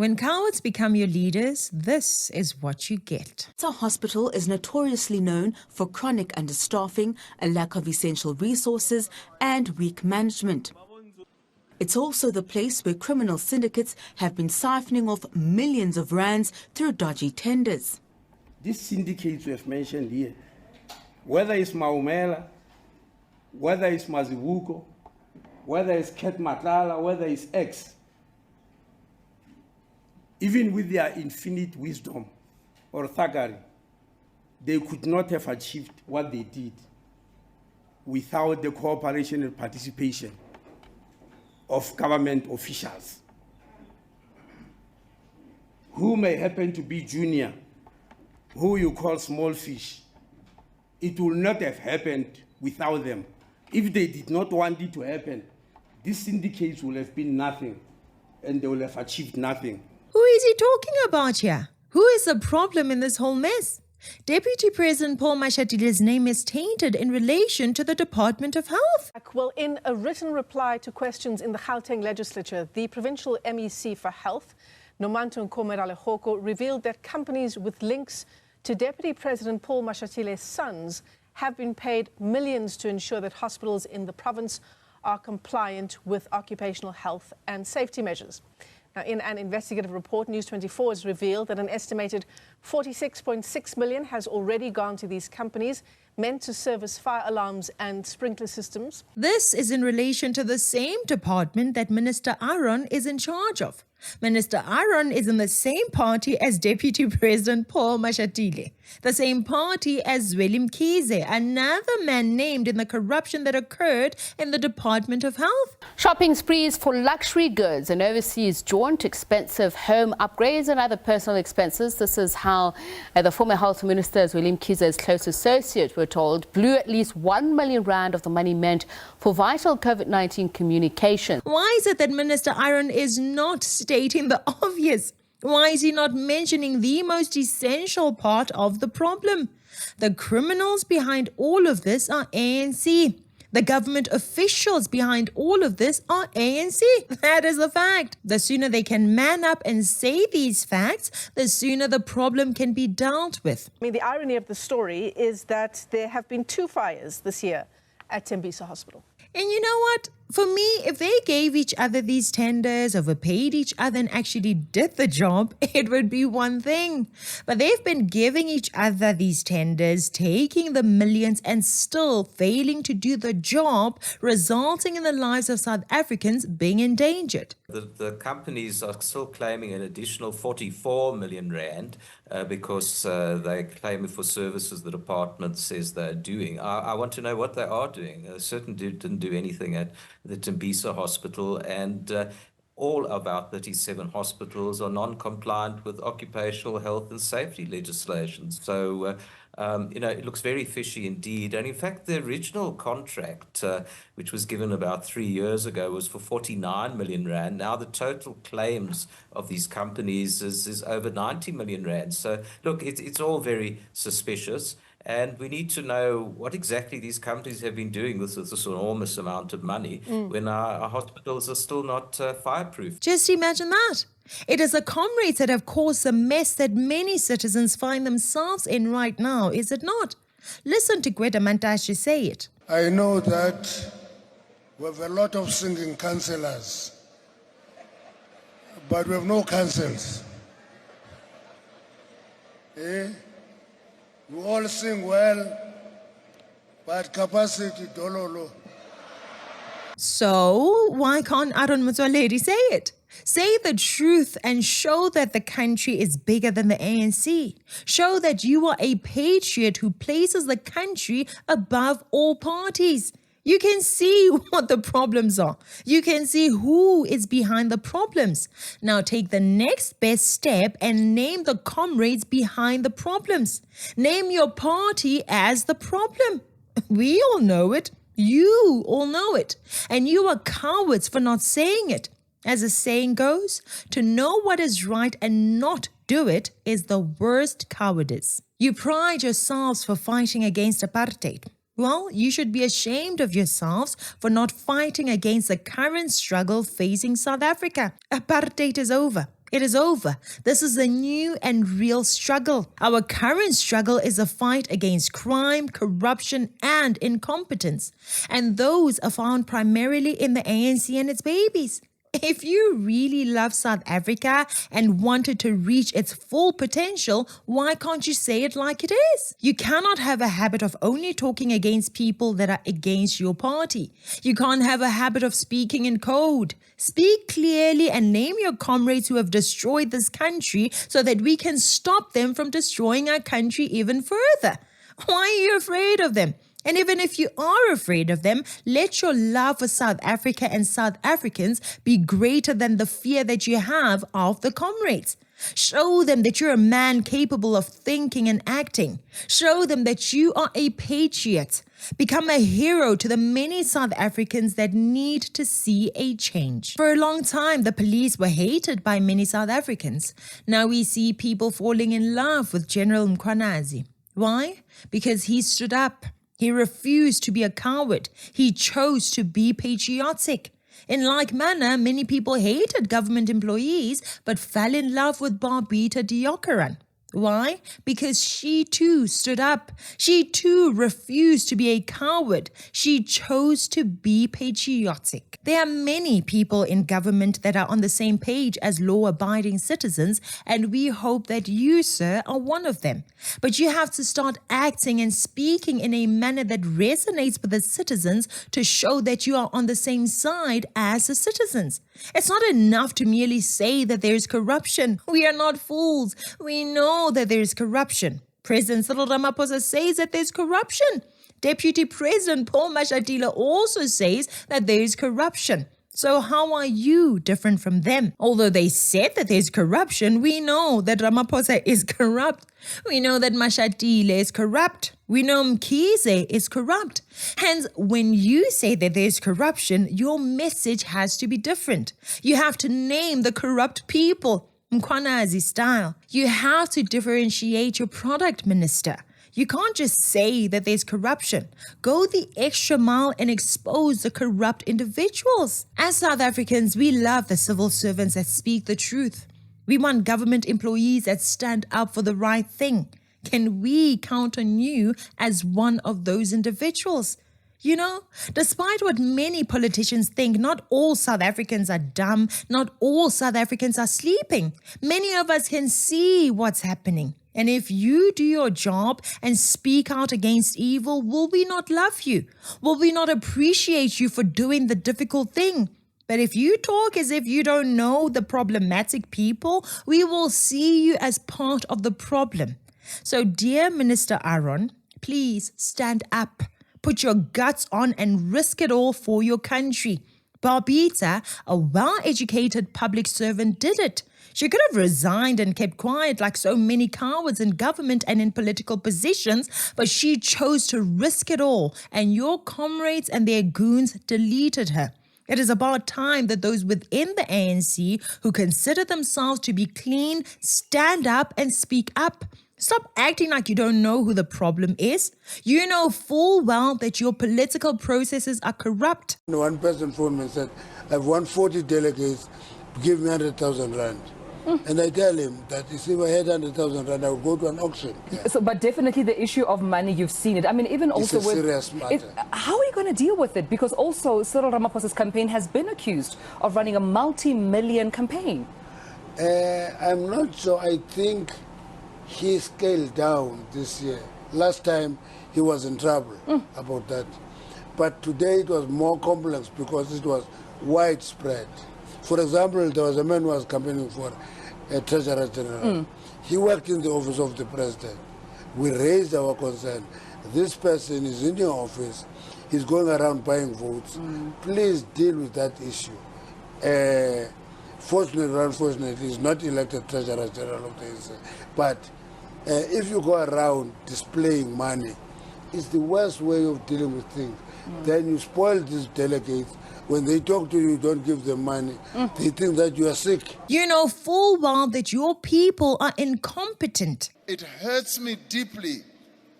When cowards become your leaders, this is what you get. Tembisa Hospital is notoriously known for chronic understaffing, a lack of essential resources and weak management. It's also the place where criminal syndicates have been siphoning off millions of rands through dodgy tenders. These syndicates we have mentioned here, whether it's Maumela, whether it's Mazibuko, whether it's Ket Matlala, whether it's X, even with their infinite wisdom or thuggery, they could not have achieved what they did without the cooperation and participation of government officials who may happen to be junior, who you call small fish. It will not have happened without them. If they did not want it to happen, these syndicates will have been nothing and they will have achieved nothing. Who is he talking about here? Who is the problem in this whole mess? Deputy President Paul Mashatile's name is tainted in relation to the Department of Health. Well, in a written reply to questions in the Gauteng legislature, the provincial MEC for Health, Nomanto Nkomeralehoko, revealed that companies with links to Deputy President Paul Mashatile's sons have been paid millions to ensure that hospitals in the province are compliant with occupational health and safety measures. Now, in an investigative report, News 24 has revealed that an estimated 46.6 million has already gone to these companies meant to service fire alarms and sprinkler systems. This is in relation to the same department that Minister Aaron is in charge of. Minister Aaron is in the same party as Deputy President Paul Mashatile, the same party as Zweli Mkhize, another man named in the corruption that occurred in the Department of Health. Shopping sprees for luxury goods and overseas jaunt, expensive home upgrades and other personal expenses. This is how the former health minister Zweli Mkhize's close associate, we're told, blew at least 1 million rand of the money meant for vital COVID-19 communication. Why is it that Minister Aaron is not stating the obvious? Why is he not mentioning the most essential part of the problem? The criminals behind all of this are ANC. The government officials behind all of this are ANC. That is a fact. The sooner they can man up and say these facts, the sooner the problem can be dealt with. I mean, the irony of the story is that there have been 2 fires this year at Tembisa Hospital. And you know what? For me, if they gave each other these tenders, overpaid each other and actually did the job, it would be one thing. But they've been giving each other these tenders, taking the millions and still failing to do the job, resulting in the lives of South Africans being endangered. The companies are still claiming an additional 44 million rand because they're claiming for services the department says they're doing. I want to know what they are doing. They certainly didn't do anything at the Tembisa Hospital, and all of our 37 hospitals are non-compliant with occupational health and safety legislation. So, it looks very fishy indeed. And in fact, the original contract, which was given about 3 years ago, was for 49 million rand. Now the total claims of these companies is over 90 million rand. So, look, it's all very suspicious. And we need to know what exactly these companies have been doing with this enormous amount of money when our hospitals are still not fireproof. Just imagine that. It is the Comrades that have caused the mess that many citizens find themselves in right now, is it not? Listen to Gweda Mantashe say it. I know that we have a lot of singing councillors, but we have no councils. We all sing well, but capacity dololo. So why can't Aaron Motsoaledi say it? Say the truth and show that the country is bigger than the ANC. Show that you are a patriot who places the country above all parties. You can see what the problems are. You can see who is behind the problems. Now take the next best step and name the comrades behind the problems. Name your party as the problem. We all know it. You all know it. And you are cowards for not saying it. As the saying goes, to know what is right and not do it is the worst cowardice. You pride yourselves for fighting against apartheid. Well, you should be ashamed of yourselves for not fighting against the current struggle facing South Africa. Apartheid is over. It is over. This is a new and real struggle. Our current struggle is a fight against crime, corruption, and incompetence. And those are found primarily in the ANC and its babies. If you really love South Africa and wanted to reach its full potential, why can't you say it like it is? You cannot have a habit of only talking against people that are against your party. You can't have a habit of speaking in code. Speak clearly and name your comrades who have destroyed this country so that we can stop them from destroying our country even further. Why are you afraid of them? And even if you are afraid of them, let your love for South Africa and South Africans be greater than the fear that you have of the comrades. Show them that you're a man capable of thinking and acting. Show them that you are a patriot. Become a hero to the many South Africans that need to see a change. For a long time, the police were hated by many South Africans. Now we see people falling in love with General Mkhwanazi. Why? Because he stood up. He refused to be a coward. He chose to be patriotic. In like manner, many people hated government employees but fell in love with Barbita Deokaran. Why? Because she too stood up. She too refused to be a coward. She chose to be patriotic. There are many people in government that are on the same page as law-abiding citizens, and we hope that you, sir, are one of them. But you have to start acting and speaking in a manner that resonates with the citizens to show that you are on the same side as the citizens. It's not enough to merely say that there is corruption. We are not fools. We know that there is corruption. President Cyril Ramaphosa says that there's corruption. Deputy President Paul Mashatile also says that there is corruption. So how are you different from them? Although they said that there's corruption, we know that Ramaphosa is corrupt. We know that Mashatile is corrupt. We know Mkhize is corrupt. Hence, when you say that there's corruption, your message has to be different. You have to name the corrupt people, Mkhwanazi style. You have to differentiate your product, minister. You can't just say that there's corruption. Go the extra mile and expose the corrupt individuals. As South Africans, we love the civil servants that speak the truth. We want government employees that stand up for the right thing. Can we count on you as one of those individuals? You know, despite what many politicians think, not all South Africans are dumb. Not all South Africans are sleeping. Many of us can see what's happening. And if you do your job and speak out against evil, will we not love you? Will we not appreciate you for doing the difficult thing? But if you talk as if you don't know the problematic people, we will see you as part of the problem. So, dear Minister Aaron, please stand up. Put your guts on and risk it all for your country. Barbita, a well-educated public servant, did it. She could have resigned and kept quiet like so many cowards in government and in political positions, but she chose to risk it all, and your comrades and their goons deleted her. It is about time that those within the ANC who consider themselves to be clean stand up and speak up. Stop acting like you don't know who the problem is. You know full well that your political processes are corrupt. One person phoned me and said, I've won 40 delegates, give me 100,000 rand. And I tell him that if I had 100,000 rand, I would go to an auction. Yeah. So, but definitely the issue of money, you've seen it. I mean, even also it's a serious matter. How are you going to deal with it? Because also Cyril Ramaphosa's campaign has been accused of running a multi-million campaign. I'm not sure. I think he scaled down this year. Last time he was in trouble about that. But today it was more complex because it was widespread. For example, there was a man who was campaigning for a Treasurer General. He worked in the office of the President. We raised our concern. This person is in your office. He's going around buying votes. Please deal with that issue. Fortunately or unfortunately, he's not elected Treasurer General of the ANC. But if you go around displaying money, it's the worst way of dealing with things. Then you spoil these delegates. When they talk to you, don't give them money. They think that you are sick. You know full well that your people are incompetent. It hurts me deeply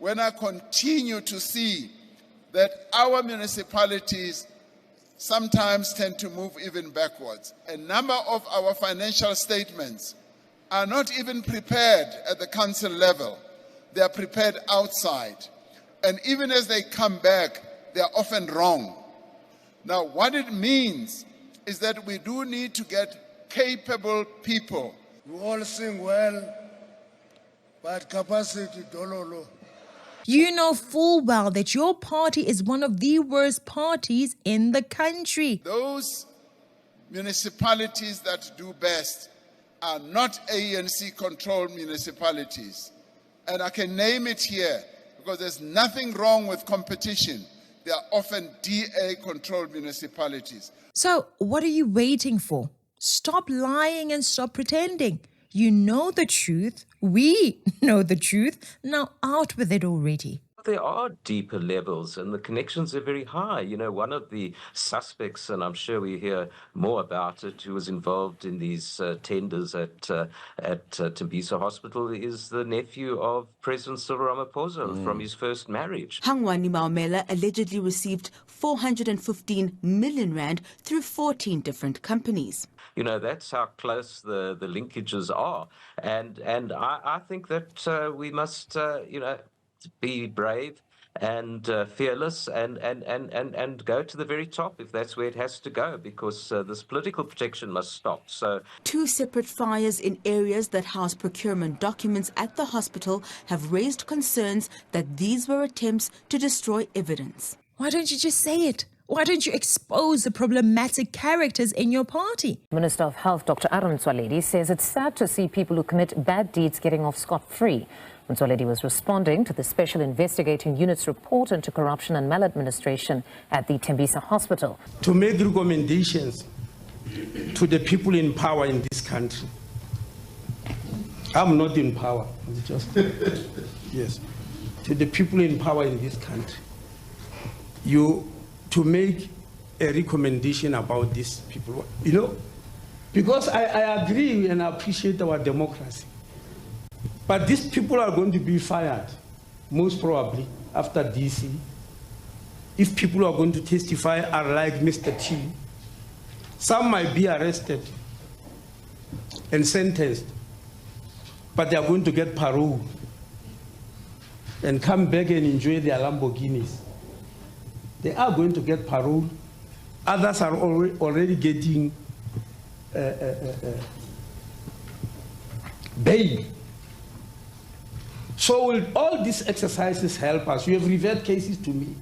when I continue to see that our municipalities sometimes tend to move even backwards. A number of our financial statements are not even prepared at the council level. They are prepared outside. And even as they come back, they are often wrong. Now, what it means is that we do need to get capable people. You all sing well, but capacity dololo. You know full well that your party is one of the worst parties in the country. Those municipalities that do best are not ANC-controlled municipalities. And I can name it here because there's nothing wrong with competition. They are often DA-controlled municipalities. So what are you waiting for? Stop lying and stop pretending. You know the truth. We know the truth. Now out with it already. There are deeper levels and the connections are very high. You know, one of the suspects, and I'm sure we hear more about it, who was involved in these tenders at Tembisa Hospital is the nephew of President Cyril Ramaphosa from his first marriage. Hangwani Maumela allegedly received 415 million rand through 14 different companies. You know, that's how close the linkages are. And I think that we must, be brave and fearless and go to the very top if that's where it has to go, because this political protection must stop. So 2 separate fires in areas that house procurement documents at the hospital have raised concerns that these were attempts to destroy evidence. Why don't you just say it? Why don't you expose the problematic characters in your party? Minister of Health, Dr. Aaron Motsoaledi, says it's sad to see people who commit bad deeds getting off scot-free. Motsoaledi was responding to the Special Investigating Unit's report into corruption and maladministration at the Tembisa Hospital. To make recommendations to the people in power in this country. I'm not in power, yes. To the people in power in this country. To make a recommendation about these people, because I agree and I appreciate our democracy. But these people are going to be fired, most probably, after DC. If people are going to testify are like Mr. T, some might be arrested and sentenced, but they are going to get parole and come back and enjoy their Lamborghinis. They are going to get parole. Others are already getting bail. So will all these exercises help us? You have referred cases to me,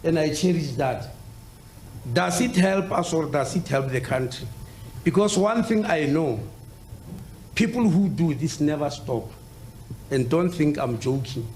and I cherish that. Does it help us or does it help the country? Because one thing I know, people who do this never stop. And don't think I'm joking.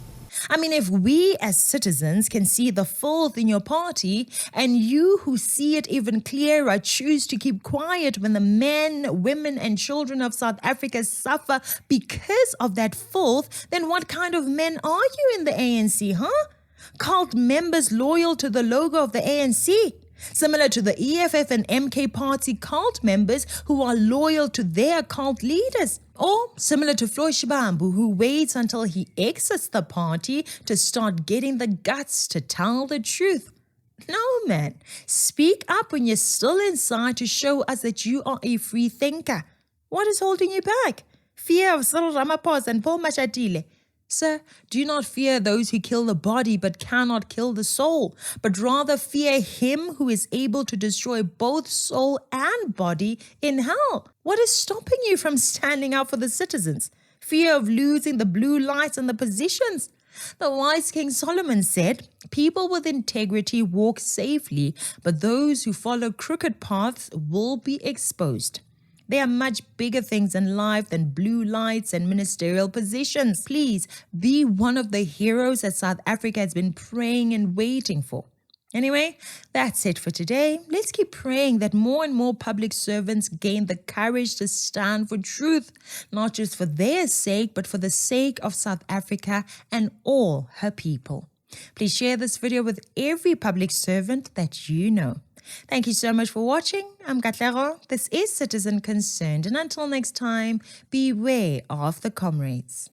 I mean, if we as citizens can see the filth in your party, and you who see it even clearer choose to keep quiet when the men, women and children of South Africa suffer because of that filth, then what kind of men are you in the ANC, huh? Cult members loyal to the logo of the ANC. Similar to the EFF and MK party cult members who are loyal to their cult leaders. Or similar to Floyd Shibambu, who waits until he exits the party to start getting the guts to tell the truth. No, man. Speak up when you're still inside to show us that you are a free thinker. What is holding you back? Fear of Cyril Ramaphosa and Paul Mashatile. Sir, do not fear those who kill the body but cannot kill the soul, but rather fear him who is able to destroy both soul and body in hell. What is stopping you from standing up for the citizens? Fear of losing the blue lights and the positions? The wise King Solomon said, people with integrity walk safely, but those who follow crooked paths will be exposed. There are much bigger things in life than blue lights and ministerial positions. Please be one of the heroes that South Africa has been praying and waiting for. Anyway, that's it for today. Let's keep praying that more and more public servants gain the courage to stand for truth, not just for their sake, but for the sake of South Africa and all her people. Please share this video with every public servant that you know. Thank you so much for watching. I'm Katlego. This is Citizen Concerned. And until next time, beware of the comrades.